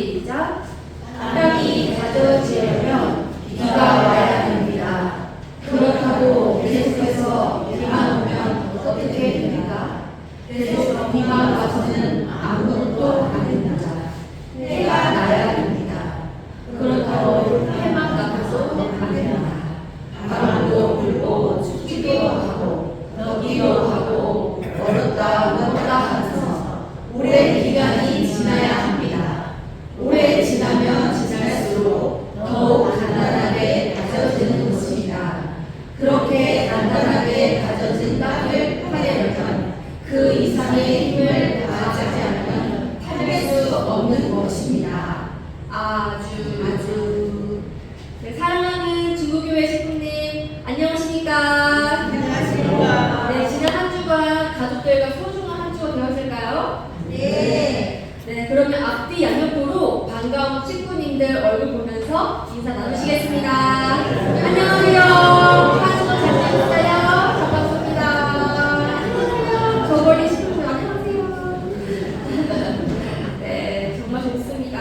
시작. 땅이 가져지려면 비가 와야 됩니다. 그렇다고 계속해서 비만 오면 어떻게 됩니까? 계속 비만 와서는 아무것도 안 됩니다. 해가 나야 됩니다. 그렇다고 해만 나가서 안 됩니다. 바람도 불고 춥기도 하고 덥기도 하고 얼었다 넣었다 하면서 오랜 기간이 지나야 합니다. 오래 지나면 지날수록 더욱 단단하게 다져지는 것입니다. 그렇게 단단하게 다져진 땅을 파내려면 그 이상의 힘을 다하지 않으면 팔릴 수 없는 것입니다. 아주 네, 사랑하는 중부교회 식구님 안녕하십니까? 안녕하십니까? 네, 지난 한 주간 가족들과 소중한 한 주가 되었을까요? 네, 그러면 앞뒤 양옆으로 반가운 친구님들 얼굴 보면서 인사 나누시겠습니다. 안녕하세요. 한 주간 잘 지냈어요? 반갑습니다. 안녕하세요. 저 멀리 친구들 안녕하세요. 네, 정말 좋습니다.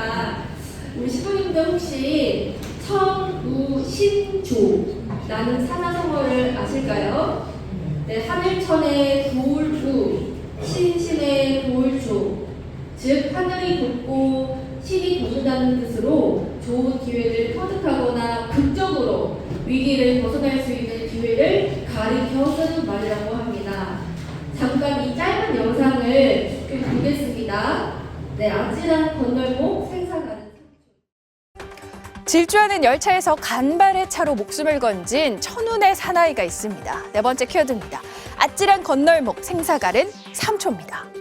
우리 신부님들 혹시 천우신조라는 사자성어를 아실까요? 네, 하늘천의 도울우, 신신의 도울조, 즉 하늘이 돋고 신이 돋는다는 뜻으로 좋은 기회를 터득하거나 극적으로 위기를 벗어날 수 있는 기회를 가리켜 쓰는 말이라고 합니다. 잠깐 이 짧은 영상을 좀 보겠습니다. 네, 아찔한 건널목 생사가는 질주하는 열차에서 간발의 차로 목숨을 건진 천운의 사나이가 있습니다. 네 번째 키워드입니다. 아찔한 건널목 생사가른 3초입니다.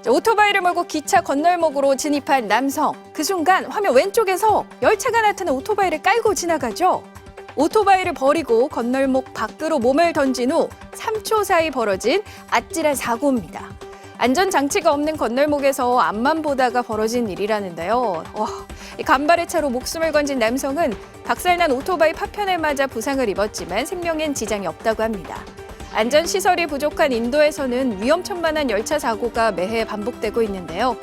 오토바이를 몰고 기차 건널목으로 진입한 남성. 그 순간 화면 왼쪽에서 열차가 나타나 오토바이를 깔고 지나가죠. 오토바이를 버리고 건널목 밖으로 몸을 던진 후 3초 사이 벌어진 아찔한 사고입니다. 안전장치가 없는 건널목에서 앞만 보다가 벌어진 일이라는데요. 간발의 차로 목숨을 건진 남성은 박살난 오토바이 파편에 맞아 부상을 입었지만 생명엔 지장이 없다고 합니다. 안전시설이 부족한 인도에서는 위험천만한 열차 사고가 매해 반복되고 있는데요.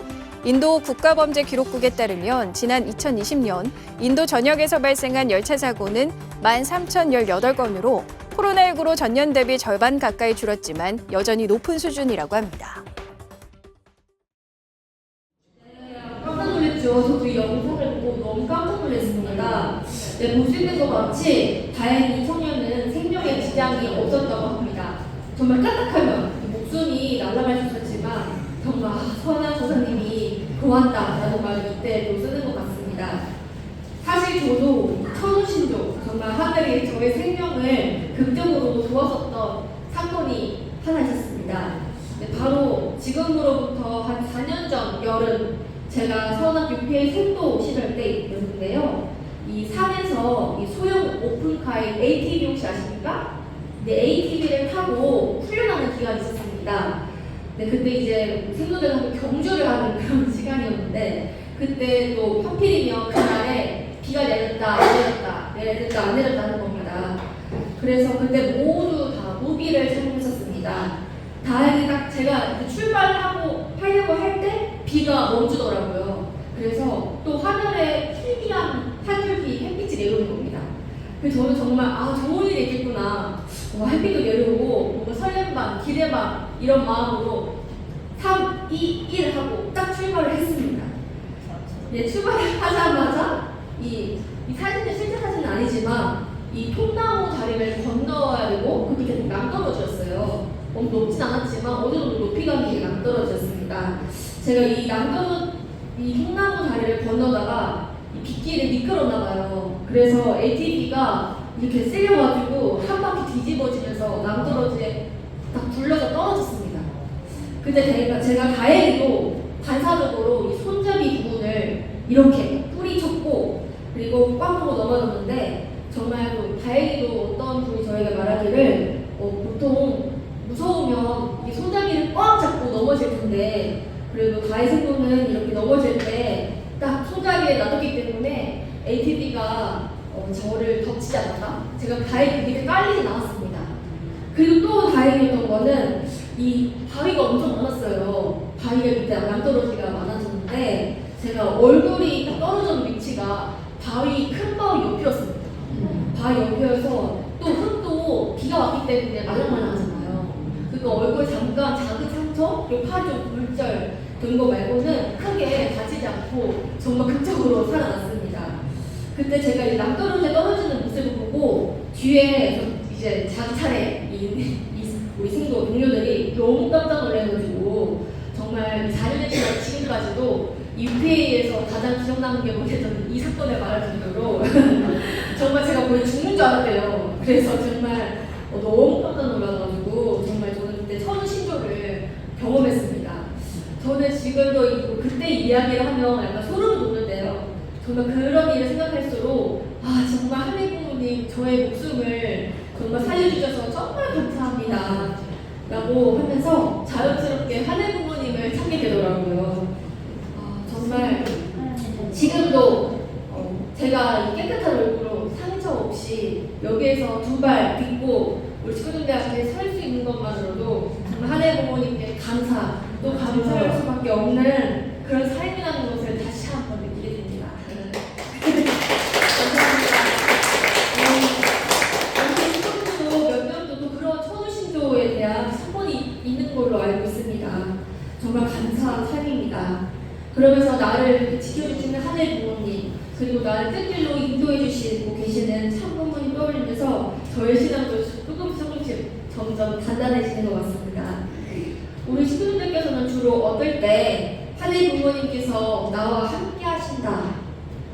인도 국가범죄기록국에 따르면 지난 2020년 인도 전역에서 발생한 열차 사고는 13,018건으로 코로나19로 전년 대비 절반 가까이 줄었지만 여전히 높은 수준이라고 합니다. 깜짝 놀랐죠. 저도 이 영상을 보고 너무 깜짝 놀랐습니다. 네, 볼 수 있는 것 같이 다행히 이 청년은 생명에 지장이 없었다고 합니다. 정말 까딱하면 목숨이 날아갈 수 있었지만 정말 선한 조사님이 고맙다라는 말을 이때 또 쓰는 것 같습니다. 사실 저도 천우신조 정말 하늘이 저의 생명을 극적으로 도와줬던 사건이 하나 있었습니다. 네, 바로 지금으로부터 한 4년 전 여름 제가 서원학교 PA 생도 시절 때였는데요. 이 산에서 이 소형 오픈카인 ATV 혹시 아십니까? 네, ATV를 타고 훈련하는 기간이 있었습니다. 네, 그때 이제 생도대가 경주를 하는 그런 시간이었는데 그때 또 하필이면 그날에 비가 내렸다 안 내렸다 내렸다 안 내렸다 하는 겁니다. 그래서 그때 모두 다 무비를 사용했었습니다. 다행히 딱 제가 출발하고 하려고 할 때 비가 멈추더라고요. 그래서 또 하늘에 희미한 하늘비 햇빛이 내려오는 겁니다. 그래서 저는 정말 좋은 일이 있겠구나. 햇빛도 내려오고 뭔가 설렘 반 기대 반 이런 마음으로 3, 2, 1 하고 딱 출발을 했습니다. 네, 출발하자마자 이 사진은 실제 사진은 아니지만 이 통나무 다리를 건너야 되고 그게 계속 낭떠러지였어요. 너무 높진 않았지만 어느 정도 높이감이 낭떠러지였습니다. 제가 이 통나무 다리를 건너다가 이 빗길에 미끄러웠나 봐요. 그래서 ATV가 이렇게 쓸려가지고 한 바퀴 뒤집어지면서 낭떠러지에 딱 굴러서 떨어졌습니다. 근데 제가 다행히도 반사적으로 이 손잡이 부분을 이렇게 뿌리쳤고 그리고 꽝 하고 넘어졌는데 정말 다행히도 어떤 분이 저에게 말하기를 보통 무서우면 이 손잡이를 꽉 잡고 넘어질 텐데 그래도 다이생도는 이렇게 넘어질 때 딱 손잡이에 놔뒀기 때문에 ATV가 저를 덮치지 않았다. 제가 다행히 밑에 깔리진 않았습니다. 그리고 또 다행이었던 거는 이 바위가 엄청 많았어요. 바위가 밑에 낭떠러지가 많아졌는데 제가 얼굴이 딱 떨어진 위치가 큰 바위 옆이었습니다. 바위 옆이어서 또 흙도 비가 왔기 때문에 말랑말랑하잖아요. 그러니까 얼굴에 잠깐 작은 상처, 그리고 팔이 좀 골절 된 거 말고는 크게 다치지 않고 정말 극적으로 살아났습니다. 그때 제가 이 낭떠러지에 떨어지는 모습을 보고 뒤에 이제 자기 차례 우리 생도 동료들이 너무 깜짝 놀라가지고 정말 4년이 지난 지금까지도 UPA에서 가장 기억나는 게 뭐냐면 이 사건을 말할 정도로 정말 제가 거의 죽는 줄 알았대요. 그래서 정말 너무 깜짝 놀라가지고 정말 저는 그때 천우신조를 경험했습니다. 저는 지금도 그때 이야기를 하면 약간 소름이 돋는데요. 정말 그런 일을 생각할수록 정말 하늘 부모님 저의 목숨을 정말 살려주셔서 정말 감사합니다 라고 하면서 자연스럽게 하늘 부모님을 찾게 되더라고요. 정말 지금도 제가 이 깨끗한 얼굴로 상처 없이 여기에서 두 발 딛고 우리 친구들 앞에 설 수 있는 것만으로도 정말 하늘 부모님께 감사 또 감사할 수밖에 없는 그런 삶이라는 것을 다시 한번 느끼게 됩니다. 몇 년도 또 그런 천우신조에 대한 사건이 있는 걸로 알고 있습니다. 정말 감사한 삶입니다. 그러면서 나를 이렇게 지켜주시는 하늘 부모님, 그리고 나를 뜻길로 인도해 주시고 계시는 참 부모님 떠올리면서 저의 신앙도 조금씩 점점 단단해지는 것 같습니다. 우리 신부님들께서는 주로 어떨 때 하늘 부모님께서 나와 함께 하신다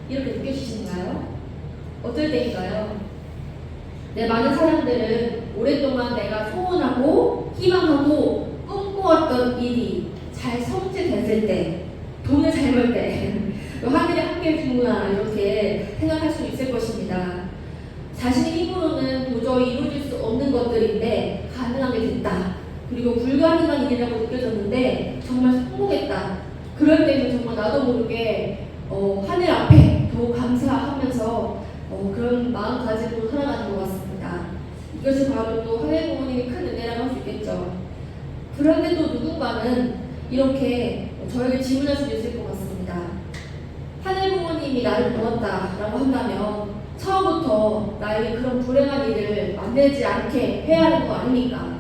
이렇게 느껴지시나요? 어떨 때인가요? 많은 사람들은 오랫동안 내가 소원하고 희망하고 꿈꿔왔던 일이 잘 성취됐을 때, 돈을 잘 벌 때 하늘이 함께 해주는구나 이렇게 생각할 수 있을 것입니다. 자신의 힘으로는 도저히 이루어질 수 없는 것들인데 가능하게 됐다. 그리고 불가능한 일이라고 느껴졌는데 정말 성공했다. 그럴 때는 정말 나도 모르게 하늘 앞에 더 감사하면서 그런 마음가짐으로 살아가는 것 같습니다. 이것이 바로 또 하늘 부모님의 큰 은혜라고 할 수 있겠죠. 그런데 또 누군가는 이렇게 저에게 질문할 수도 있을 것 같습니다. 하늘 부모님이 나를 보았다라고 한다면 처음부터 나에게 그런 불행한 일을 만들지 않게 해야 하는 거 아닙니까?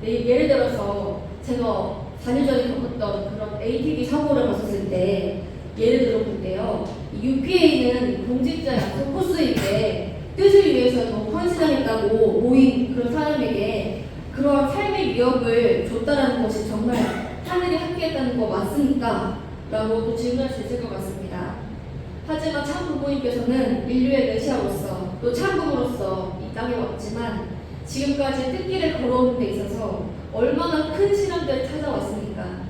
예를 들어서 제가 4년 전에 겪었던 그런 ATV 사고를 봤었을 때 예를 들어볼게요. UPA는 공직자 약속 코스인데 뜻을 위해서 더 헌신하겠다고 모인 그런 사람에게 그러한 삶의 위협을 줬다는 것이 정말 하늘이 함께했다는 거 맞습니까? 라고 또 질문할 수 있을 것 같습니다. 하지만 참 부모님께서는 인류의 메시아로서 또 참부모로서 이 땅에 왔지만 지금까지 뜻길을 걸어오는 데 있어서 얼마나 큰 시련들을 찾아왔습니까?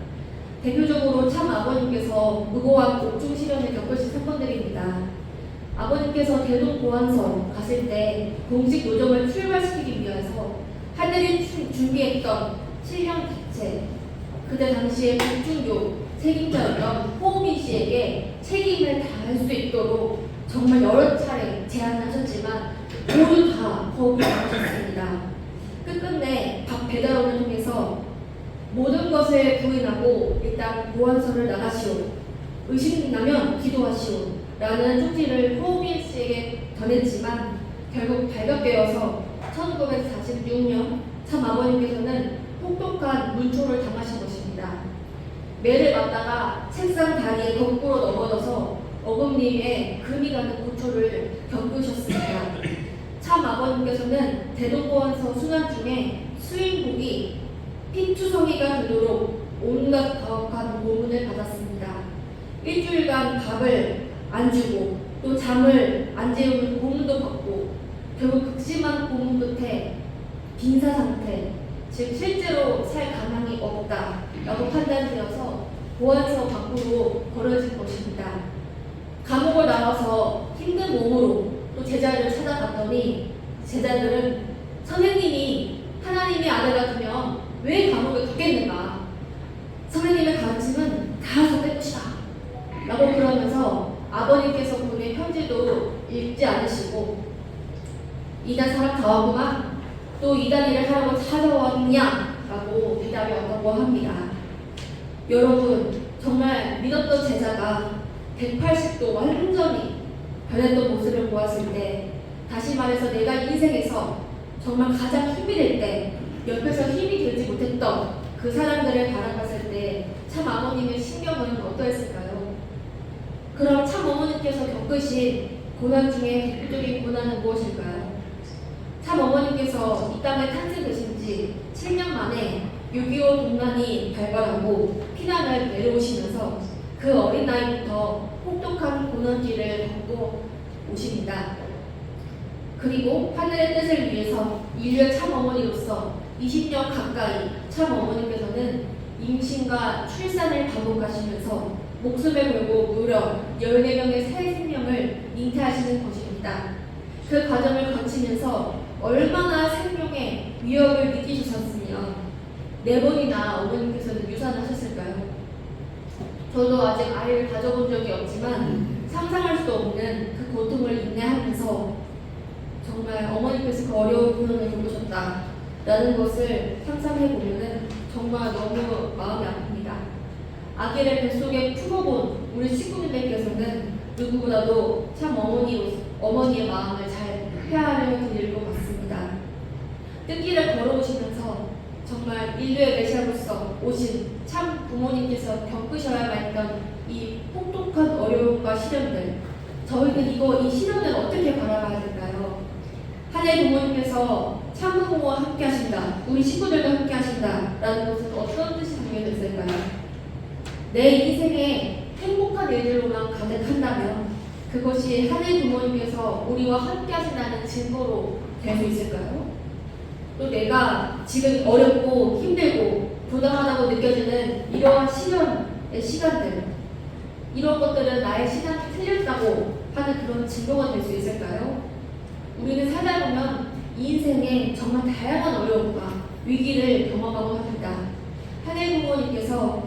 대표적으로 참 아버님께서 무고한 옥중 시련을 겪으신 사건들입니다. 아버님께서 대동보안서 가실 때 공직 노정을 출발시키기 위해서 하늘이 준비했던 7년 기체, 그때 당시에 국중교 책임자였던 호우민 씨에게 책임을 다할 수 있도록 정말 여러 차례 제안하셨지만 모두 다 거부하셨습니다. 끝끝내 박 배달원을 통해서 모든 것을 부인하고 일단 보안소를 나가시오, 의심나면 기도하시오 라는 쪽지를 호우민 씨에게 전했지만 결국 발각되어서 1946년 참 아버님께서는 혹독한 문초를 당하신 것입니다. 매를 맞다가 책상 다리에 거꾸로 넘어져서 어금니에 금이 가는 고초를 겪으셨습니다. 참 아버님께서는 대동보안소 순환 중에 수인복이 핏투성이가 되도록 온갖 가혹한 고문을 받았습니다. 일주일간 밥을 안 주고 또 잠을 안 재우는 고문도 받고 결국 극심한 고문 끝에 빈사 상태, 즉 실제로 살 가망이 없다라고 판단되어서 보안소 밖으로 걸어진 것입니다. 감옥을 나와서 힘든 몸으로 또 제자를 찾아갔더니 제자들은 선생님이 하나님의 아들가 되면 왜 감옥에 갔겠는가? 선생님의 가르침은 다 속될 것이다 라고 그러면서 아버님께서 보낸 편지도 읽지 않으시고 이단 사람 다 왔구만, 또 이단 일을 하라고 찾아왔냐? 라고 대답이 왔다고 합니다. 여러분, 정말 믿었던 제자가 180도 완전히 변했던 모습을 보았을 때, 다시 말해서 내가 인생에서 정말 가장 힘이 될 때 옆에서 힘이 되지 못했던 그 사람들을 바라봤을 때 참 아버님의 심경은 어떠했을까요? 그럼 참 어머니께서 겪으신 고난 중에 대표적인 고난은 무엇일까요? 참 어머니께서 이 땅에 탄생되신 지 7년 만에 6.25 동란이 발발하고 피난을 내려오시면서 그 어린 나이부터 혹독한 고난길을 걷고 오십니다. 그리고 하늘의 뜻을 위해서 인류의 참 어머니로서 20년 가까이 참 어머니께서는 임신과 출산을 반복하시면서 목숨을 걸고 무려 14명의 새 생명을 잉태하시는 것입니다. 그 과정을 거치면서 얼마나 생명의 위협을 느끼셨으면 4번이나 어머님께서는 유산하셨을까요? 저도 아직 아이를 가져본 적이 없지만 상상할 수 없는 그 고통을 인내하면서 정말 어머니께서 그 어려운 고난을 겪으셨다라는 것을 상상해보면 정말 너무 마음이 아픕니다. 아기를 뱃속에 품어본 우리 식구님들께서는 누구보다도 참 어머니의 마음을 잘 헤아려 드릴 것 같습니다. 뜻길을 걸어오시면서 정말 인류의 메시아로서 오신 참 부모님께서 겪으셔야만 했던 이 혹독한 어려움과 시련들, 저희는 이 시련을 어떻게 바라봐야 될까요? 하나의 부모님께서 참 부모와 함께 하신다, 우리 식구들과 함께 하신다 라는 것은 어떤 뜻이 담겨져 있을까요? 내 인생에 행복한 일들로만 가득한다면 그것이 하나의 부모님께서 우리와 함께 하신다는 증거로 될 수 있을까요? 또 내가 지금 어렵고 힘들고 부당하다고 느껴지는 이러한 시련의 시간들, 이런 것들은 나의 신앙이 틀렸다고 하는 그런 증거가 될 수 있을까요? 우리는 살다 보면 이 인생에 정말 다양한 어려움과 위기를 경험하고 합니다. 하나님 부모님께서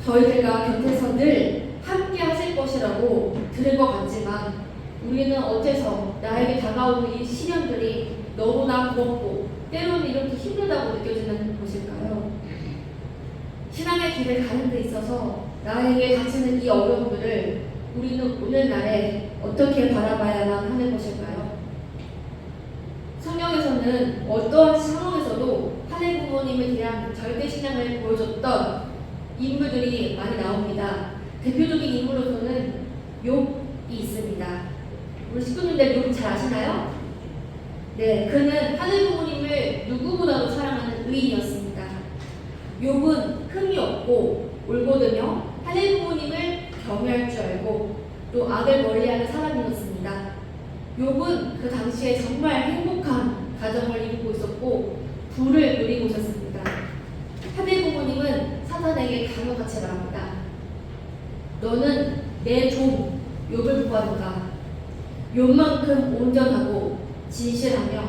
저희들과 곁에서 늘 함께 하실 것이라고 들은 것 같지만 우리는 어째서 나에게 다가오는 이 시련들이 너무나 무겁고 때로는 이렇게 힘들다고 느껴지는 것일까요? 신앙의 길을 가는 데 있어서 나에게 닥치는 이 어려움들을 우리는 오늘날에 어떻게 바라봐야만 하는 것일까요? 성경에서는 어떠한 상황에서도 하나님 부모님에 대한 절대 신앙을 보여줬던 인물들이 많이 나옵니다. 대표적인 인물로서는 욥이 있습니다. 우리 식구님들 욥 잘 아시나요? 네, 그는 하나님 부모님을 누구보다도 사랑하는 의인이었습니다. 욥은 흠이 없고 올곧으며 하나님 부모님을 경외할 줄 알고 또 악을 멀리하는 사람이었습니다. 욥은 그 당시에 정말 행복한 가정을 이루고 있었고 부를 누리고 있었습니다. 하나님 부모님은 사탄에게 강요같이 말합니다. 너는 내 종 욥을 보았는가? 욥만큼 온전하고 진실하며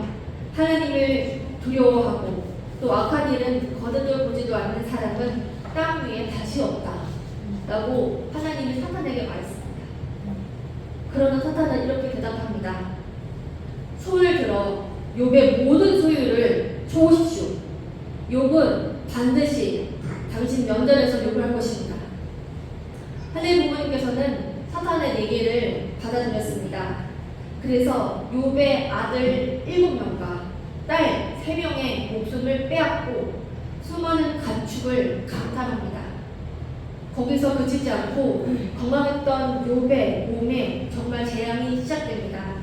하나님을 두려워하고 또 악한 일은 거들떠보지도 않는 사람은 땅 위에 다시 없다 라고 하나님이 사탄에게 말했습니다. 그러나 사탄은 이렇게 대답합니다. 손을 들어 욥의 모든 소유를 쳐오십시오. 욥은 반드시 당신 면전에서 욕을 할 것입니다. 하나님 부모님께서는 사탄의 얘기를 받아들였습니다. 그래서 욥의 아들 7명과 딸 3명의 목숨을 빼앗고 수많은 가축을 강탈합니다. 거기서 그치지 않고 건강했던 욥의 몸에 정말 재앙이 시작됩니다.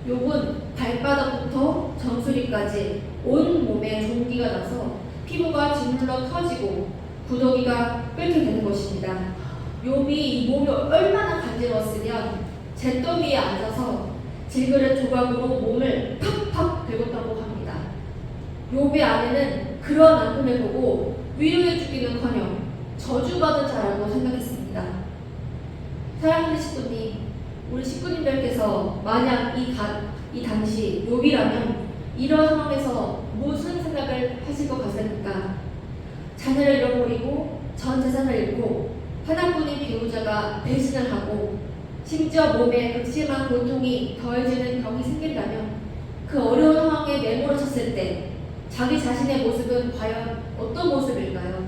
욥은 발바닥부터 정수리까지 온 몸에 종기가 나서 피부가 짓눌러 터지고 구더기가 끓게 되는 것입니다. 욥이 이 몸이 얼마나 간지러웠으면 잿더미에 앉아서 질그릇 조각으로 몸을 팍팍 긁었다고 합니다. 욥의 아내는 그런 아픔을 보고 위로해 주기는커녕 저주받은 자라고 생각했습니다. 사랑하는 식구님, 우리 식구님들께서 만약 이 당시 욥이라면 이런 상황에서 무슨 생각을 하실 것 같습니까? 자녀를 잃어버리고 전 재산을 잃고 하나뿐인 배우자가 배신을 하고 심지어 몸에 극심한 고통이 더해지는 병이 생긴다면 그 어려운 상황에 내몰아쳤을 때 자기 자신의 모습은 과연 어떤 모습일까요?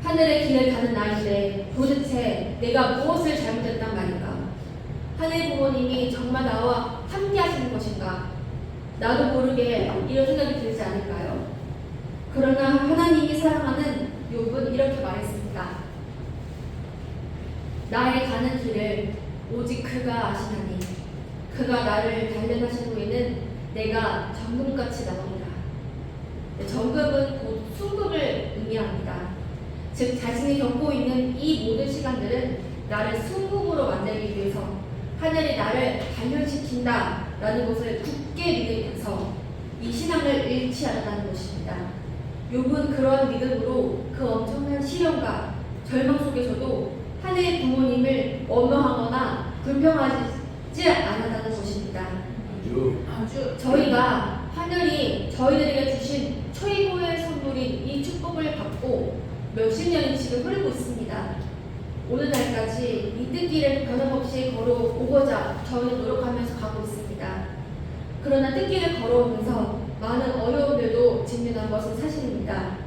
하늘의 길을 가는 나인데 도대체 내가 무엇을 잘못했단 말인가? 하늘 부모님이 정말 나와 함께 하시는 것인가? 나도 모르게 이런 생각이 들지 않을까요? 그러나 하나님이 사랑하는 욥은 이렇게 말했습니다. 나의 가는 길을 오직 그가 아시나니 그가 나를 단련하신 후에는 내가 정금같이 나오리라. 정금은 곧 순금을 의미합니다. 즉 자신이 겪고 있는 이 모든 시간들은 나를 순금으로 만들기 위해서 하늘이 나를 단련시킨다라는 것을 굳게 믿으면서 이 신앙을 잃지 않았다는 것입니다. 욥은 그러한 믿음으로 그 엄청난 시련과 절망 속에서도 하늘의 부모님을 원망하거나 불평하지 않았다는 것입니다. 저희가 하늘이 저희들에게 주신 최고의 선물인 이 축복을 받고 몇십 년이 지금 흐르고 있습니다. 오늘날까지 이 뜻길을 변함없이 걸어오고자 저희는 노력하면서 가고 있습니다. 그러나 뜻길을 걸어오면서 많은 어려움들도 직면한 것은 사실입니다.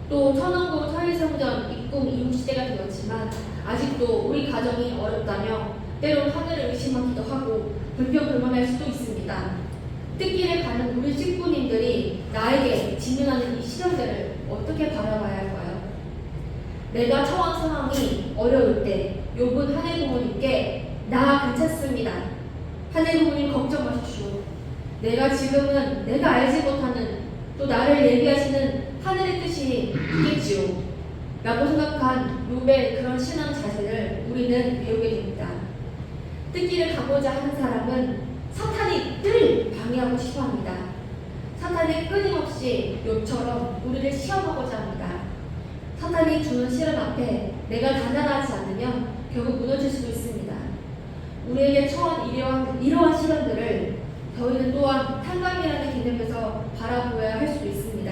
또 천왕고 천일성전 입궁 이후 시대가 되었지만 아직도 우리 가정이 어렵다며 때론 하늘을 의심하기도 하고 불평불만할 수도 있습니다. 뜻길을 가는 우리 식구님들이 나에게 직면하는 이 시련들을 어떻게 바라봐야 할까요? 내가 처한 상황이 어려울 때 욥은 하늘 부모님께 나 괜찮습니다. 하늘 부모님 걱정 마십시오. 내가 지금은 내가 알지 못하는 또 나를 예비하시는 하늘의 뜻이 있겠지요. 라고 생각한 욥의 그런 신앙 자세를 우리는 배우게 됩니다. 뜻길을 가고자 하는 사람은 사탄이 늘 방해하고 싶어합니다. 사탄이 끊임없이 욥처럼 우리를 시험하고자 합니다. 사탄이 주는 시련 앞에 내가 단단하지 않으면 결국 무너질 수도 있습니다. 우리에게 처한 이러한 시련들을 저희는 또한 탕감이라는 개념에서 바라보아야 할 수도 있습니다.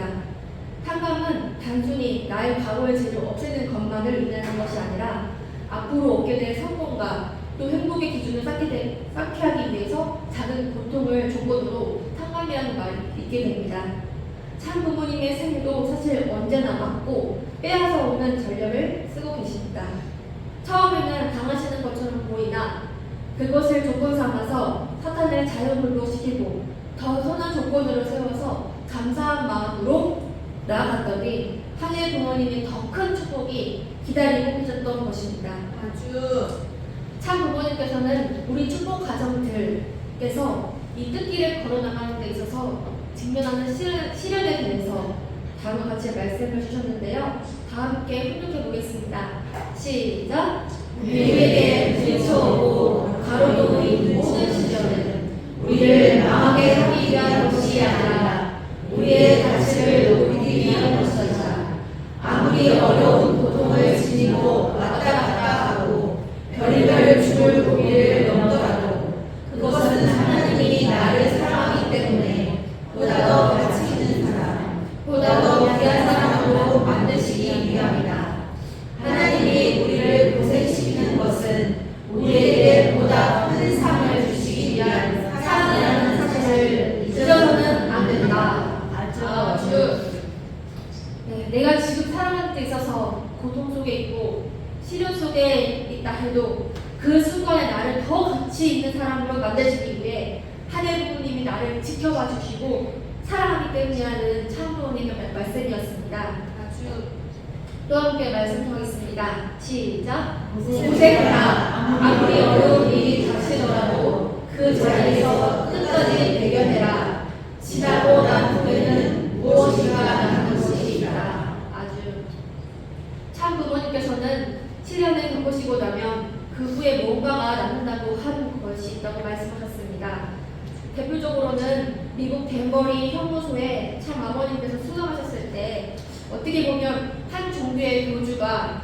탕감은 단순히 나의 과거의 죄를 없애는 것만을 의미하는 것이 아니라 앞으로 얻게 될 성공과 또 행복의 기준을 쌓게 하기 위해서 작은 고통을 조건으로 탕감이라는 말이 있게 됩니다. 참 부모님의 생애도 사실 언제나 맞고 빼앗아 오는 전략을 쓰고 계십니다. 처음에는 당하시는 것처럼 보이나 그것을 조건 삼아서 사탄을 자유불로 시키고 더 선한 조건으로 세워서 감사한 마음으로 나아갔더니 하늘 부모님이 더 큰 축복이 기다리고 계셨던 것입니다. 참 부모님께서는 우리 축복 가정들께서 이 뜻길을 걸어나가는 데 있어서 직면하는 시련에 대해서 다음과 같이 말씀을 주셨는데요. 다 함께 훈독해 보겠습니다. 시작! 우리에게 부딪혀오고 가로놓은 모든 시련은 우리를 망하게 하기 위한 것이 아니라 우리의 가치를 높이기 위한 것이다. 아무리 어려운 고통을 지니고 왔다 갔다 하고 별의별 죽을 고비를 넘더라도 그것은 하나님이 나를 사랑하기 때문에 보다 더 가치 있는 사람, 보다 더 귀한 사람으로 만드시기 위함이다. 하나님이 우리를 고생시키는 것은 우리에게 보다 큰 상을 주시기 위한 상이라는 사실을 잊어서는 안 된다. 아주. 네, 내가 지금 살아가는 데 있어서 고통 속에 있고 시련 속에 있다 해도 그 순간에 나를 더 가치 있는 사람으로 만드시기 위해 하늘 부모님이 나를 지켜봐 주시고 사랑하기 때문이라는 참 부모님의 말씀이었습니다. 또 함께 말씀하겠습니다. 시작! 고생하라. 아무리 어려운 일이 닥치더라도 그 자리에서 끝까지 대견해라. 지나고 난 후에는 무엇인가 남는 것이 있다. 아주 참 부모님께서는 시련을 겪으시고 나면 그 후에 뭔가가 남는다고 하는 것이 있다고 말씀하셨습니다. 대표적으로는 미국 덴버리 형무소에 참 아버님께서 수감하셨을 때 어떻게 보면 한 종교의 교주가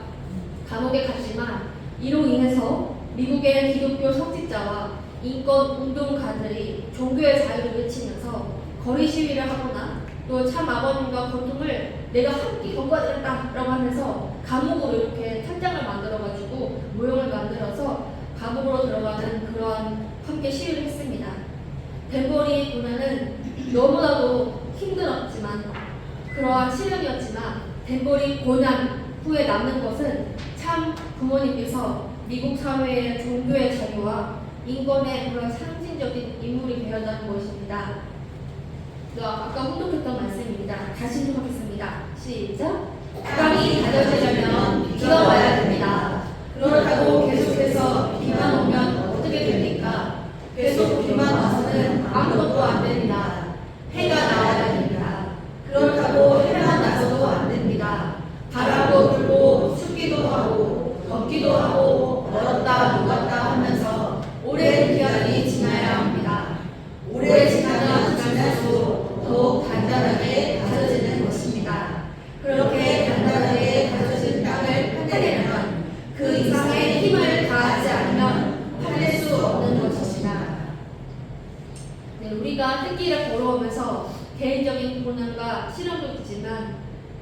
감옥에 갔지만 이로 인해서 미국의 기독교 성직자와 인권 운동가들이 종교의 자유를 외치면서 거리 시위를 하거나 또 참 아버님과 고통을 내가 함께 겪어야겠다라고 하면서 감옥으로 이렇게 탄장을 만들어가지고 모형을 만들어서 감옥으로 들어가는 그러한 함께 시위를 했습니다. 덴버리의 고난은 너무나도 힘들었지만 그러한 시련이었지만 덴버리 고난 후에 남는 것은 참 부모님께서 미국 사회의 종교의 자유와 인권의 그런 상징적인 인물이 되었다는 것입니다. 아까 혼독했던 말씀입니다. 다시 하겠습니다. 시작. 땅이 다져지려면 비가 와야 됩니다. 그렇다고 계속해서 비만 오면 어떻게 됩니까? 계속 비만 와서는 아무것도 안 됩니다. 해가 나와야 됩니다. 그렇다고 해만 나서도 안 됩니다. 바람도 불고 춥기도 하고 덥기도 하고 멀었다 녹았다 하면서 오랜 기간이 지나야 합니다. 오래 지나면 지날수록 더욱 단단하게 다져지는 것입니다. 그렇게 단단하게 다져진 땅을 파내려면 그 이상의 힘을 다하지 않으면 파낼 수 없는 것입니다. 네, 우리가 뜻길을 걸어오면서 개인적인 고난과 시련도 있지만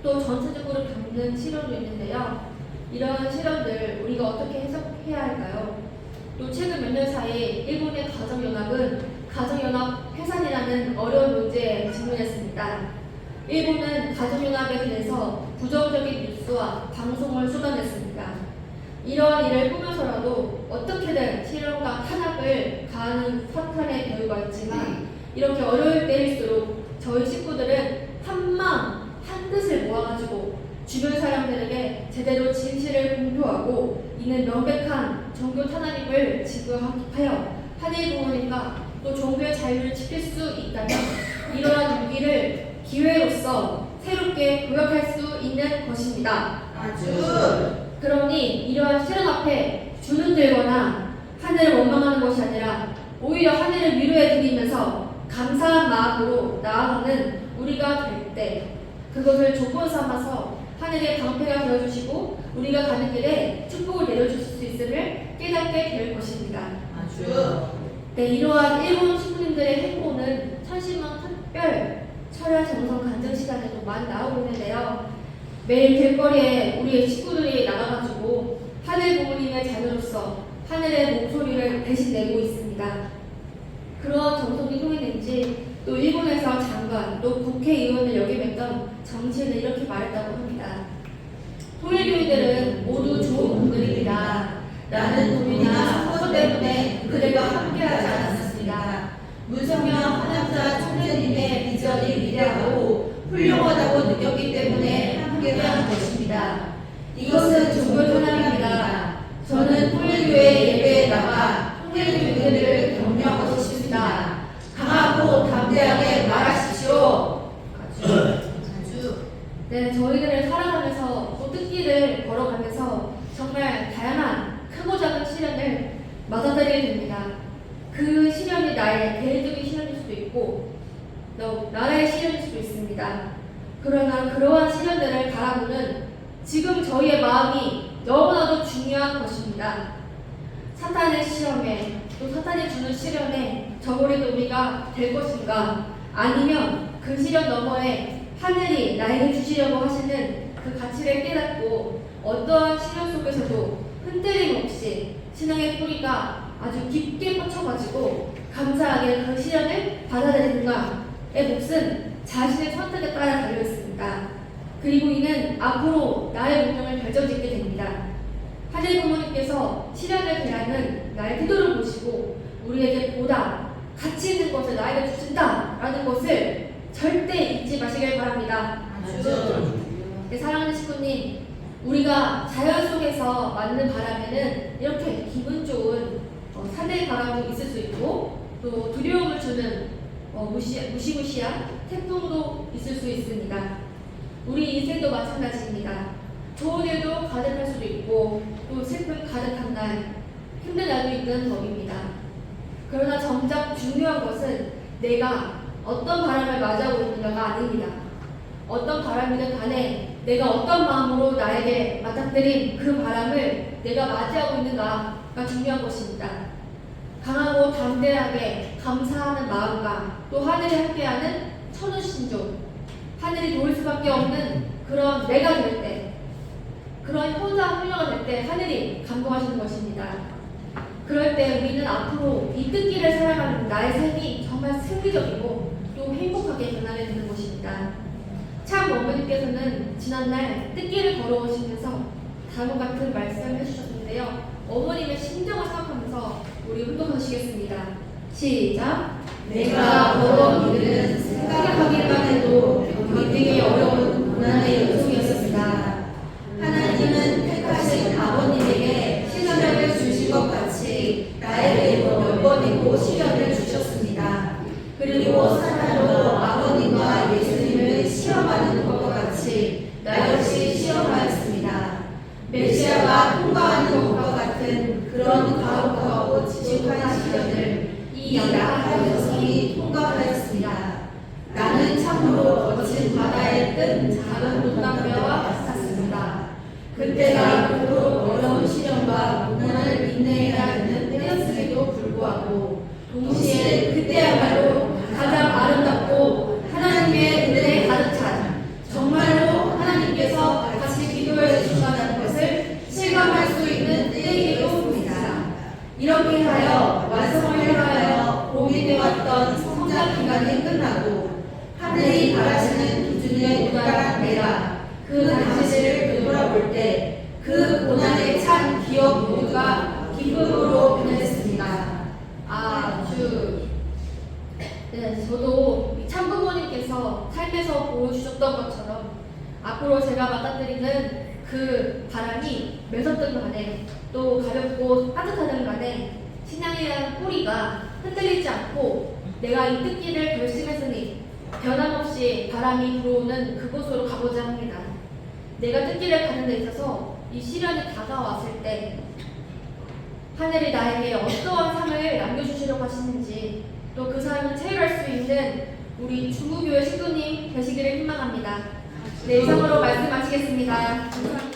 또 전체적으로 겪는 시련도 있는데요. 이런 시련들 우리가 어떻게 해석해야 할까요? 또 최근 몇 년 사이 일본의 가정연합은 가정연합 해산이라는 어려운 문제에 직면했습니다. 일본은 가정연합에 대해서 부정적인 뉴스와 방송을 쏟아냈습니다. 이러한 일을 꾸며서라도 어떻게든 시련과 탄압을 가하는 사탄의 교육가 있지만 이렇게 어려울 때일수록 저희 식구들은 한마음 한뜻을 모아가지고 주변 사람들에게 제대로 진실을 공표하고 이는 명백한 종교 탄압임을 지구하여 하늘 부모님과 또 종교의 자유를 지킬 수 있다면 이러한 위기를 기회로서 새롭게 도약할 수 있는 것입니다. 아주 그러니 이러한 시련 앞에 주눅 들거나 하늘을 원망하는 것이 아니라 오히려 하늘을 위로해 드리면서 감사한 마음으로 나아가는 우리가 될 때 그것을 조건 삼아서 하늘의 방패가 되어주시고 우리가 가는 길에 축복을 내려주실 수 있음을 깨닫게 될 것입니다. 아주 네, 이러한 일본 신부님들의 행보는 천심원 특별 철야 정성 간증 시간에도 많이 나오고 있는데요. 매일 길거리에 우리의 친구들이 나가가지고 하늘 부모님의 자녀로서 하늘의 목소리를 대신 내고 있습니다. 그런 정성이 통했는지 또 일본에서 장관 또 국회의원을 역임했던 정치인은 이렇게 말했다고 합니다. 통일교인들은 모두 좋은 분들입니다. 나는 돈이나 선거 때문에 그들과 함께하지 않았습니다. 문성명 한남자 총재님의 비전이 위대하고 훌륭하다고 느꼈기 때문에 함께한 것입니다. 이것은 종교 탄압입니다. 저는 통일교회 예배에 나가 통일교인들을 격려하고 싶습니다. 강하고 담대하게 말하십시오. 아주 네, 저희들을 살아가면서 또 뜻길을 걸어가면서 정말 다양한 크고 작은 시련을 맞아들이게 됩니다. 그 시련이 나의 개인적인 시련일 수도 있고 또 나라의 시련일 수도 있습니다. 그러나 그러한 시련들을 바라보는 지금 저희의 마음이 너무나도 중요한 것입니다. 사탄의 시험에 또 사탄이 주는 시련에 저버리는 우리가 될 것인가 아니면 그 시련 너머에 하늘이 나에게 주시려고 하시는 그 가치를 깨닫고 어떠한 시련 속에서도 흔들림 없이 신앙의 뿌리가 아주 깊게 뻗쳐가지고 감사하게 그 시련을 받아들이는가의 몫은 자신의 선택에 따라 달려있습니다. 그리고 이는 앞으로 나의 운명을 결정짓게 됩니다. 하늘 부모님께서 시련을 대하는 나의 태도를 보시고 우리에게 보다 가치 있는 것을 나에게 주신다라는 것을 절대 잊지 마시길 바랍니다. 아주 네, 사랑하는 식구님, 우리가 자연 속에서 맞는 바람에는 이렇게 기분 좋은 산의 바람도 있을 수 있고 또 두려움을 주는 무시무시한 태풍도 있을 수 있습니다. 우리 인생도 마찬가지입니다. 좋은 일도 가득할 수도 있고 또 슬픔 가득한 날, 힘든 날도 있는 법입니다. 그러나 정작 중요한 것은 내가 어떤 바람을 맞이하고 있는가가 아닙니다. 어떤 바람이든 간에 내가 어떤 마음으로 나에게 맞닥뜨린 그 바람을 내가 맞이하고 있는가가 중요한 것입니다. 강하고 담대하게 감사하는 마음과 또 하늘이 함께하는 천우신조, 하늘이 도울 수밖에 없는 그런 내가 될 때, 그런 혼자 훌륭한 될 때 하늘이 감동하시는 것입니다. 그럴 때 우리는 앞으로 이 뜻길을 살아가는 나의 삶이 정말 승리적이고 또 행복하게 변하게 되는 것입니다. 참 어머니께서는 지난날 뜻길을 걸어오시면서 다음과 같은 말씀을 해주셨는데요. 어머님의 심정을 생각하면서 우리 훈독하시겠습니다. 시작! 내가 걸어온 길은 생각하기만 해도 견디기 어려운 고난의 연속이었습니다. 하나님은 택하신 아버님에게 시련을 주신 것 같이 나에게도 몇 번이고 시련을 주셨습니다. 그리고 사탄도 아버님과 예수님을 시험하는 것과 같이 나 역시 시험하였습니다. 메시아가 통과하는 것과 같은 그런 가혹하고 지독한 시련을 이 약한 녀석이 통과하였습니다. 나는 참으로 거친 바다에 뜬 작은 물담배와 같았습니다. 그때가 그토록 어려운 시련과 고난을 인내해야 하는 때였음에도 불구하고 동시에 그때야말로 가장 아름답고 하나님의 은혜에 가득 찬 정말로 하나님께서 같이 기도해 주신다는 것을 실감할 수 있는 때이기도 합니다. 이렇게 하여 완성을 하여 고민해왔던 성장 기간이 끝나고 하늘이 바라시는 기준에 도달한 내가 그 당시를 되돌아볼 때 그 고난에 찬 기억 모두가 기쁨으로 변했습니다. 아주 네, 저도 이 참부모님께서 삶에서 보여주셨던 것처럼 앞으로 제가 맡아드리는 그 바람이 매섭든 간에 또 가볍고 따뜻하든 간에 신앙이라는 뿌리가 흔들리지 않고 내가 이 뜻길을 결심했으니 변함없이 바람이 불어오는 그곳으로 가보자 합니다. 내가 뜻길을 가는 데 있어서 이 시련이 다가왔을 때 하늘이 나에게 어떠한 삶을 남겨주시려고 하시는지 또 그 삶을 체험할 수 있는 우리 중부교회 신도님 되시기를 희망합니다. 네, 이상으로 말씀 마치겠습니다. 감사합니다.